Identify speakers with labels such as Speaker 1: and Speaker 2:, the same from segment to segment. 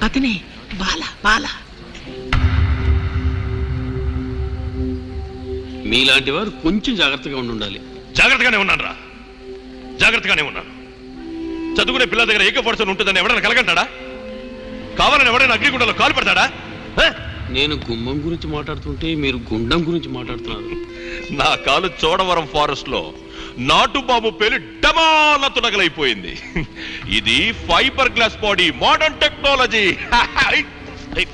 Speaker 1: అతనే బాల బాల.
Speaker 2: మీలాంటి వారు కొంచెం జాగ్రత్తగా ఉండాలి.
Speaker 3: జాగ్రత్తగానే ఉన్నాను రా, జాగ్రత్తగానే ఉన్నాను. చదువుకునే పిల్లల దగ్గర ఏకపడుతుని ఉంటుందని ఎవడైనా కలగంటాడా? కావాలని ఎవడైనా అగ్నిగుండంలో కాలు పెడతాడా?
Speaker 2: నేను గుమ్మం గురించి మాట్లాడుతుంటే మీరు గుండం గురించి మాట్లాడుతున్నారు.
Speaker 3: నా కాలు చోడవరం ఫారెస్ట్ లో నాటు బాబు పేలి డమాల తునగలైపోయింది. ఇది fibre glass body, modern technology.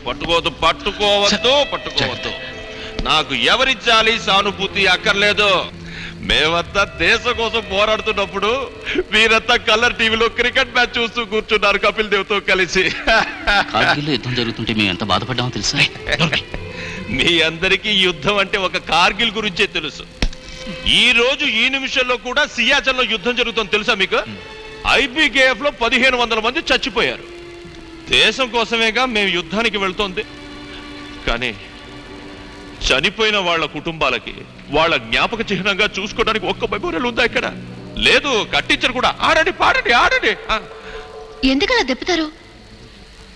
Speaker 3: పట్టుకోవద్దు పట్టుకోవద్దు పట్టుకోవద్దు. నాకు ఎవరిచ్చాలి సానుభూతి అక్కర్లేదు. మేమంతా దేశం కోసం పోరాడుతున్నప్పుడు మీరంతా కలర్ టీవీలో క్రికెట్ మ్యాచ్ చూస్తూ కూర్చున్నారు కపిల్ దేవ్ తో కలిసి.
Speaker 4: కార్గిల్లో యుద్ధం జరుగుతుంటే మేము ఎంత బాధపడ్డామో తెలుసా?
Speaker 3: మీ అందరికీ యుద్ధం అంటే ఒక కార్గిల్ గురించే తెలుసు. ఈ రోజు ఈ నిమిషంలో కూడా సియాచన్ లో యుద్ధం జరుగుతుంది తెలుసా మీకు? ఐబీకేఎఫ్ లో 1500 మంది చచ్చిపోయారు. దేశం కోసమేగా మేము యుద్ధానికి వెళ్తోంది. కానీ చనిపోయిన వాళ్ళ కుటుంబాలకి వాళ్ళ జ్ఞాపక చిహ్నంగా చూసుకోవడానికి ఒక్క మెమోరియల్ ఉందా ఇక్కడ? లేదు. కట్టించరు కూడా. ఆడండి పాడండి ఆడండి.
Speaker 5: ఎందుకలా దెప్పుతారు?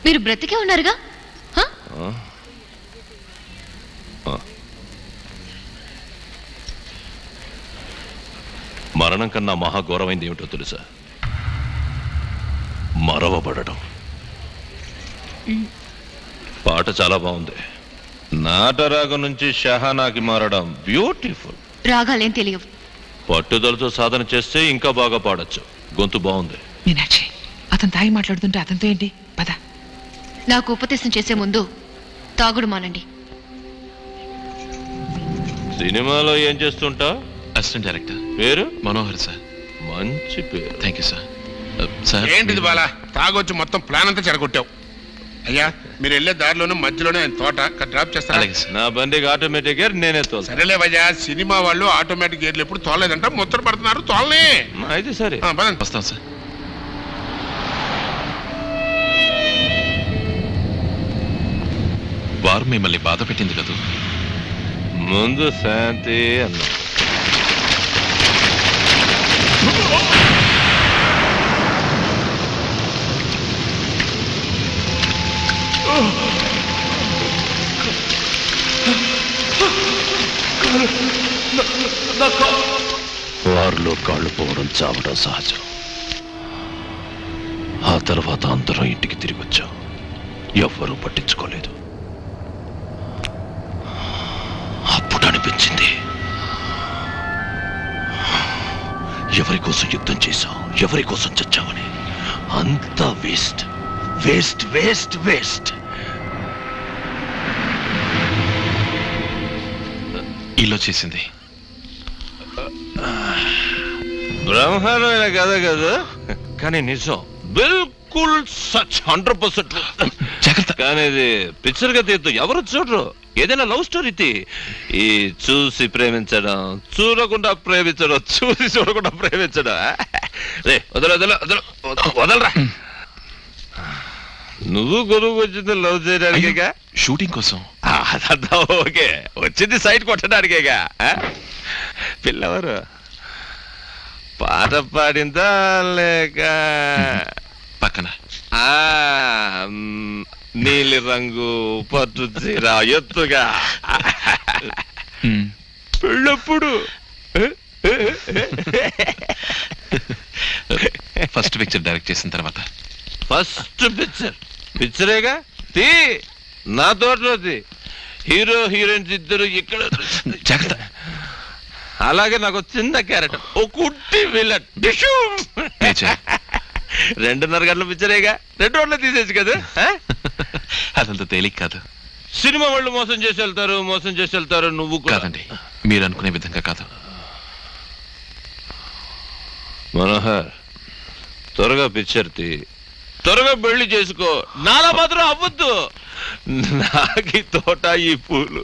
Speaker 5: మీరు బ్రతికే ఉన్నారుగా.
Speaker 3: మరణం కన్నా మహాఘోరమైంది ఏమిటో తెలుసా? మరవబడడం. పాట చాలా బాగుంది. నాటరాగం నుంచి షహానాకి మారడం బ్యూటిఫుల్.
Speaker 5: రాగాలేం తెలియవు.
Speaker 3: పట్టుదలతో సాధన చేస్తే ఇంకా బాగా పాడొచ్చు. గొంతు బాగుంది.
Speaker 1: మీనాక్షి, అతను తాగి మాట్లాడుతుంటే అతనితో ఏంటి? పద.
Speaker 5: నాకు ఉపదేశం చేసే ముందు తాగుడు మానండి.
Speaker 3: సినిమాలో ఏం చేస్తుంటా?
Speaker 6: Assistant director.
Speaker 3: పేరు?
Speaker 6: మనోహర్ సార్.
Speaker 3: మంచి పేరు.
Speaker 6: Thank you sir. సార్
Speaker 7: ఏంటిది బాలా, తాగొచ్చి మొత్తం ప్లాన్ అంతా చెడగొట్టావు. అయ్యా, మీరు వెళ్ళే దారిలోనే మధ్యలోనే ఆయన తోట డ్రాప్ చేస్తారా?
Speaker 6: అలాగే సార్.
Speaker 3: నా బండికి ఆటోమేటిక్ గేర్ నేనే తోలుతా.
Speaker 7: సరేలే భయ్యా, సినిమా వాళ్ళు ఆటోమేటిక్ గేర్లు ఎప్పుడు తోలేదంట, ముచ్చట పడుతున్నారు. తోలనే.
Speaker 3: అయితే సరే.
Speaker 7: పదండి.
Speaker 6: వస్తాం సార్. వారు మిమ్మల్ని బాధ పెట్టింది కదా?
Speaker 3: ముందు శాంతి అన్నా.
Speaker 8: వారిలో కాళ్ళు పోవడం చావడం సహజం. ఆ తర్వాత అందరం ఇంటికి తిరిగి వచ్చాం. ఎవ్వరూ పట్టించుకోలేదు. అప్పుడు అనిపించింది, ఎవరి కోసం యుద్ధం చేశాం, ఎవరి కోసం చచ్చామని. అంతా వేస్ట్ వేస్ట్ వేస్ట్ వేస్ట్.
Speaker 6: ఇలా చేసింది
Speaker 3: బ్రహ్మాండమైన కథ కదా, కానీ నిజం. బిల్కుల్ సచ్ 100%.
Speaker 6: జాగ్రత్త.
Speaker 3: కానీ ఇది పిక్చర్ గా తీద్దు, ఎవరు చూడరు. ఏదైనా లవ్ స్టోరీ ఈ చూసి ప్రేమించడం, చూడకుండా ప్రేమించడం, చూసి చూడకుండా ప్రేమించడం. రే వదల వదల వదల వదలరా. నువ్వు గొలువు వచ్చింది లవ్ చేయడానికేగా?
Speaker 6: షూటింగ్ కోసం.
Speaker 3: అదంతా ఓకే, వచ్చింది సైట్ కొట్టడానికేగా. పిల్లవారు పాట పాడిందా లేక
Speaker 6: పక్కన
Speaker 3: నీలి రంగు పట్టు చీర ఎత్తుగా పెళ్ళప్పుడు
Speaker 6: ఫస్ట్ పిక్చర్ డైరెక్ట్ చేసిన తర్వాత.
Speaker 3: ఫస్ట్ పిక్చరేగా తీ, నా తోటలో హీరో హీరోయిన్స్ ఇద్దరు ఇక్కడ.
Speaker 6: జాగ్రత్త.
Speaker 3: అలాగే నాకు చిన్న క్యారెక్టర్, ఓ కుట్టి విలన్. 2.5 గంటల పిక్చరేగా, 2 గంటలు తీసేసి కదా.
Speaker 6: అదంత తేలిక కాదు.
Speaker 3: సినిమా వాళ్ళు మోసం చేసి వెళ్తారు. నువ్వు
Speaker 6: కాదండి, మీరు అనుకునే విధంగా కాదు.
Speaker 3: మనోహర్, త్వరగా పిక్చర్ తీ, త్వరగా పెళ్లి చేసుకో. నాలా మాత్రం అవ్వద్దు. నాకి తోట ఈ పూలు.